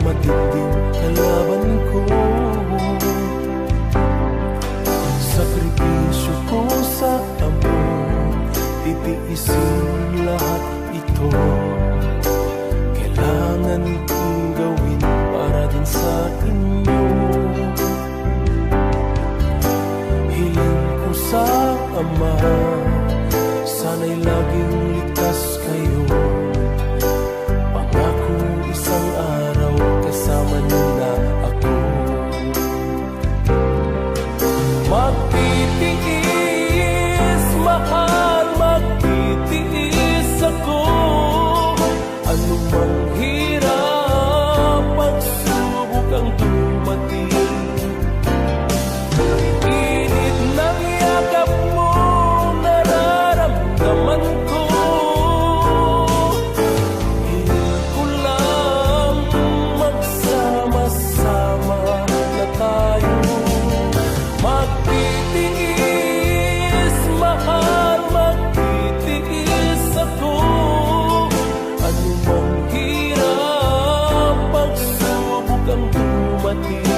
matinding kalaban ko. Sakripisyo ko sa amor, titiisin lahat ito. Kailangan kong gawin para din sa inyo. Hiling ko sa Ama, sana'y laging ligtas kayo. Pangako isang araw kasama niyo na ako. Magtitiis, mahal, magtitiis ako. Ano mang hirap, pagsubok ang dumating. Init ng yakap mo, nararamdaman ko. Hiling ko lang magsama-sama na tayo. Magtitiis, mahal, magtitiis ako. Ano mang hirap, pagsubok ang dumating.